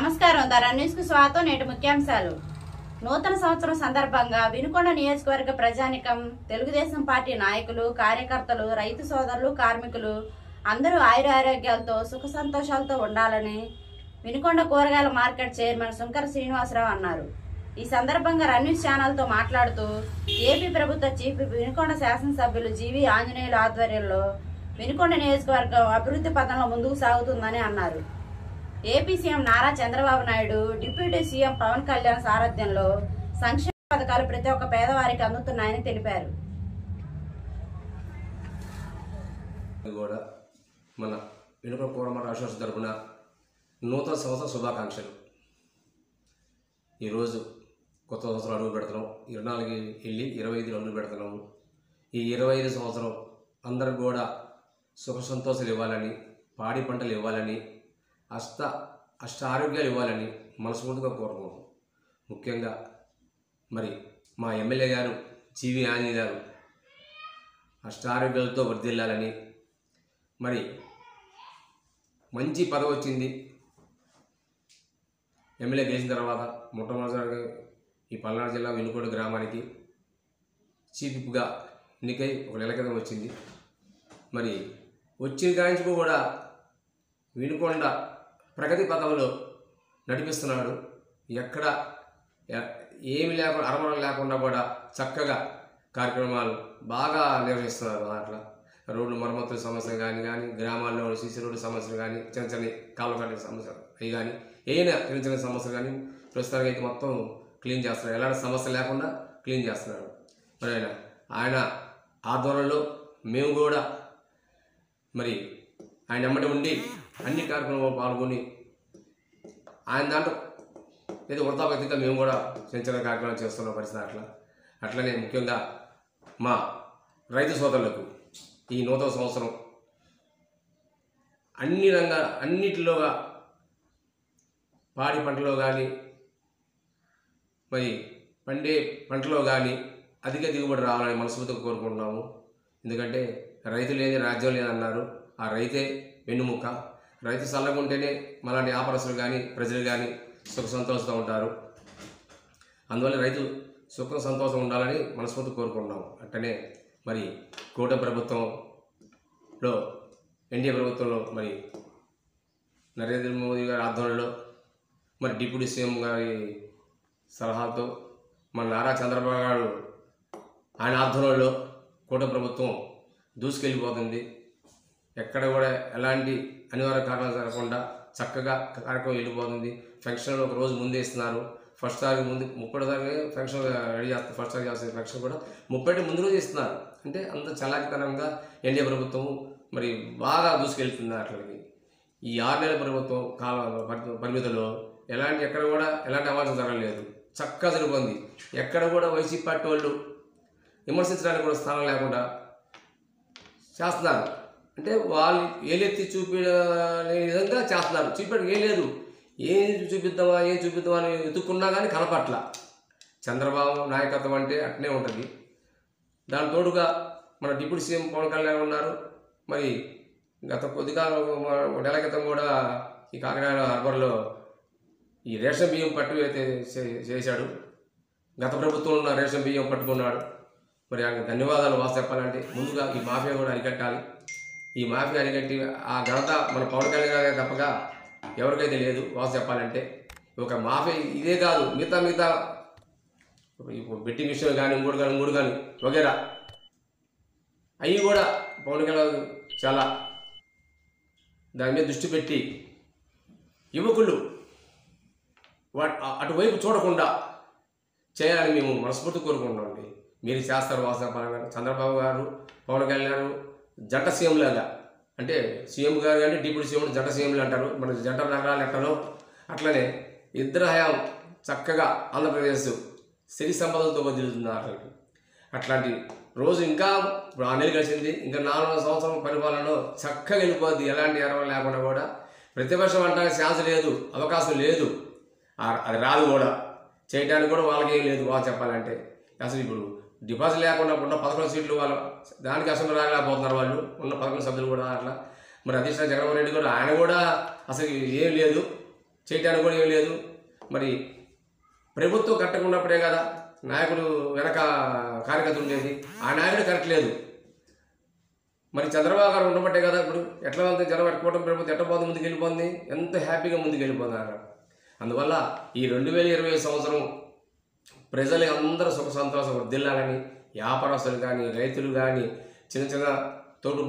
నమస్కారం ధరణి న్యూస్ కు స్వాగతం. నేటి ముఖ్యాంశాలు. నూతన సంవత్సరం సందర్భంగా వినుకొండ నియోజకవర్గ ప్రజానికం, తెలుగుదేశం పార్టీ నాయకులు, కార్యకర్తలు, రైతు సోదరులు, కార్మికులు అందరూ ఆయురారోగ్యాలతో సుఖ సంతోషాలతో ఉండాలని వినుకొండ కూరగాయల మార్కెట్ చైర్మన్ శంకర శ్రీనివాసరావు అన్నారు. ఈ సందర్భంగా రన్ న్యూస్ ఛానల్ తో మాట్లాడుతూ ఏపీ ప్రభుత్వ చీఫ్ వినుకొండ శాసనసభ్యులు జీవి ఆంజనేయుల ఆధ్వర్యంలో వినుకొండ నియోజకవర్గం అభివృద్ధి పథంలో ముందుకు సాగుతుందని అన్నారు. AP CM Nara Chandrababu Naidu, deputy CM Pawan Kalyan సారథ్యంలో సంక్షేమ పథకాలు ప్రతి ఒక్క పేదవారికి అందుతున్నాయని తెలిపారు. మన వినుకొండ కూరగాయల అసోసియేషన్ తరపున నూతన సంవత్సర శుభాకాంక్షలు. ఈరోజు కొత్త సంవత్సరం అడుగు పెడుతున్నాం. 24 వెళ్ళి 25 అడుగు పెడుతున్నాము. ఈ 25 సంవత్సరం అందరికి కూడా సుఖ సంతోషాలు ఇవ్వాలని, పాడి పంటలు ఇవ్వాలని, అష్ట ఆరోగ్యాలు ఇవ్వాలని మనస్ఫూర్తిగా కోరుకుంటాం. ముఖ్యంగా మరి మా ఎమ్మెల్యే గారు జీవి ఆంజనేయ గారు అష్ట ఆరోగ్యాలతో వర్ధిల్లాలని, మరి మంచి పదవి వచ్చింది. ఎమ్మెల్యే గెలిచిన తర్వాత మొట్టమొదటిసారిగా ఈ పల్నాడు జిల్లా వినుకొండ గ్రామానికి చీఫ్గా ఎన్నికై 1 నెల క్రితం వచ్చింది. మరి వచ్చిన కాంచి కూడా వినుకొండ ప్రగతి పథంలో నడిపిస్తున్నాడు. ఎక్కడ ఏమి లేకుండా అరమరం లేకుండా కూడా చక్కగా కార్యక్రమాలు బాగా నిర్వహిస్తున్నారు. అట్లా రోడ్లు మరమ్మతుల సమస్య కానీ గ్రామాల్లో సీసీ రోడ్డు సమస్యలు కానీ, చిన్న చిన్న కాలువకట్ల సమస్యలు అవి కానీ, ఏదైనా చిన్న చిన్న సమస్యలు కానీ ప్రస్తుతానికి అయితే మొత్తం క్లీన్ చేస్తున్నారు. ఎలాంటి సమస్య లేకుండా క్లీన్ చేస్తున్నారు. మరి ఆయన ఆధ్వర్యంలో మేము కూడా మరి ఆయన ఎమ్మటి ఉండి అన్ని కార్యక్రమాలు పాల్గొని ఆయన దాంట్లో ఏదో వృత్తాపత్తిగా మేము కూడా చిన్న చిన్న కార్యక్రమాలు చేస్తున్న పరిస్థితి. అట్లనే ముఖ్యంగా మా రైతు సోదరులకు ఈ నూతన సంవత్సరం అన్నిటిలోగా పాడి పంటలో కానీ, మరి పండే పంటలో కానీ అధిక దిగుబడి రావాలని మనస్ఫూర్తిగా కోరుకుంటున్నాము. ఎందుకంటే రైతు లేని రాజ్యం లేదన్నారు. ఆ రైతే వెన్నుముక్క. రైతు చల్లగా ఉంటేనే మళ్ళీ వ్యాపారస్తులు కానీ ప్రజలు కానీ సుఖ సంతోషంతో ఉంటారు. అందువల్ల రైతు సుఖ సంతోషం ఉండాలని మనస్ఫూర్తి కోరుకుంటున్నాం. అట్టనే మరి కూటమి ప్రభుత్వంలో, ఎన్డీఏ ప్రభుత్వంలో మరి నరేంద్ర మోదీ గారి ఆధ్వర్యంలో, మరి డిప్యూటీ సీఎం గారి సలహాతో మన నారా చంద్రబాబు గారు ఆయన ఆధ్వర్యంలో కూటమి ప్రభుత్వం దూసుకెళ్ళిపోతుంది. ఎక్కడ కూడా ఎలాంటి అనివార్య కారణాలు జరగకుండా చక్కగా కార్యక్రమం వెళ్ళిపోతుంది. ఫంక్షన్లు ఒక రోజు ముందే ఇస్తున్నారు. ఫస్ట్ తారీఖు ముందు 30 తారీఖు ఫంక్షన్ రెడీ చేస్తారు. ఫస్ట్ తారీఖు చేస్తే ఫంక్షన్ కూడా 30 ముందు రోజు ఇస్తున్నారు. అంటే అంత చలాకితనంగా ఎన్డీఏ ప్రభుత్వం మరి బాగా దూసుకెళ్తుంది. అట్లకి ఈ 6 నెలల ప్రభుత్వం పరిమితుల్లో ఎక్కడ కూడా ఎలాంటి అవాంఛన జరగలేదు. చక్కగా జరిగింది. ఎక్కడ కూడా వైసీపీ పార్టీ వాళ్ళు విమర్శించడానికి కూడా స్థానం లేకుండా చేస్తున్నారు. అంటే వాళ్ళు ఏలెత్తి చూపించలేని విధంగా చేస్తున్నారు. చూపించడానికి ఏం లేదు. ఏం చూపిద్దామా అని వెతుక్కున్నా కానీ కనపట్ల. చంద్రబాబు నాయకత్వం అంటే అట్నే ఉంటుంది. దాని తోడుగా మన డిప్యూటీ సీఎం పవన్ కళ్యాణ్ ఉన్నారు. మరి గత కొద్దిగా 1 నెల క్రితం కూడా ఈ కాకినాడ హార్బర్లో ఈ రేషన్ బియ్యం పట్టు అయితే చేశాడు. గత ప్రభుత్వం ఉన్న రేషన్ బియ్యం పట్టుకున్నాడు. మరి ఆయనకు ధన్యవాదాలు. వాస్తు చెప్పాలంటే ముందుగా ఈ మాఫియా కూడా అరికట్టాలి. ఈ మాఫియా అరికట్టి ఆ ఘనత మన పవన్ కళ్యాణ్ గారే తప్పగా ఎవరికైతే లేదు. వాస్తు చెప్పాలంటే ఒక మాఫియా ఇదే కాదు, మిగతా బెట్టింగ్ విషయం కానీ ఇంకోటి కానీ వగేరా అవి కూడా పవన్ కళ్యాణ్ చాలా దాని మీద దృష్టి పెట్టి యువకులు అటువైపు చూడకుండా చేయాలని మేము మనస్ఫూర్తి కోరుకుంటామండి. మీరు చేస్తారు. వాస్తవ చంద్రబాబు గారు, పవన్ కళ్యాణ్ జంట సీఎంలాగా, అంటే సీఎం గారు కానీ డిప్యూటీ సీఎం జంట సీఎంలు అంటారు. మన జంట నగరాలు ఎట్టనో అట్లనే ఇద్దరు హయాం చక్కగా ఆంధ్రప్రదేశ్ సిరి సంపదలతో వదిలుతున్నారు. అట్లాంటి రోజు ఇంకా ఇప్పుడు 6 నెలలు కలిసింది. ఇంకా 4వ సంవత్సరం పరిపాలనలో చక్కగా వెళ్ళిపోద్ది. ఎలాంటి ఎరవ లేకుండా కూడా. ప్రతిపక్షం అంటానికి ఛాన్స్ లేదు, అవకాశం లేదు. అది రాదు కూడా. చేయడానికి కూడా వాళ్ళకి ఏం లేదు. వాళ్ళు చెప్పాలంటే అసలు ఇప్పుడు డిపాజిట్ లేకుండా ఉన్న 11 సీట్లు వాళ్ళు దానికి అసెంబ్లీ రాలేకపోతున్నారు. వాళ్ళు ఉన్న 11 సభ్యులు కూడా అట్లా. మరి అధిష్టాన జగన్మోహన్ రెడ్డి కూడా ఆయన కూడా అసలు ఏం లేదు. చేయటానికి కూడా ఏం లేదు. మరి ప్రభుత్వం కరెక్ట్గా ఉన్నప్పుడే కదా నాయకుడు వెనక కార్యకర్తలు ఉండేది. ఆ నాయకుడు కరెక్ట్ లేదు. మరి చంద్రబాబు గారు ఉండబట్టే కదా ఇప్పుడు ఎట్లా ఉంది జనం కూటమి ప్రభుత్వం ఎట్లా పోతుంది, ముందుకు వెళ్ళిపోతుంది, ఎంత హ్యాపీగా ముందుకు వెళ్ళిపోతున్నారు. అందువల్ల ఈ 2020 సంవత్సరం ప్రజలు అందరూ సుఖ సంతోషం వర్ధిల్లాలని, వ్యాపారస్తులు కానీ, రైతులు కానీ, చిన్న చిన్న తోటి